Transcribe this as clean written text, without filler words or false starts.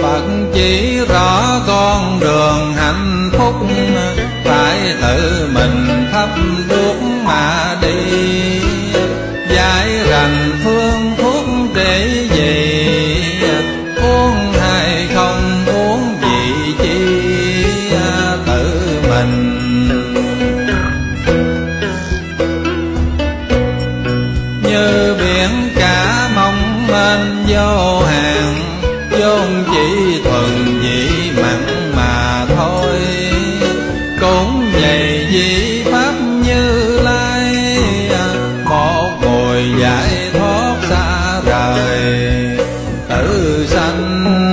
Phật chỉ rõ con đường hạnh phúc, phải tự mình thắp đuốc mà đi. Giải rành phương thuốc để gì, uống hay không uống gì chi tự mình. Như biển cả mong mênh vô hạn, vốn chỉ thuần vị mặn mà thôi. Cũng vậy vì pháp Như Lai, một mùi giải thoát xa rời, tự sanh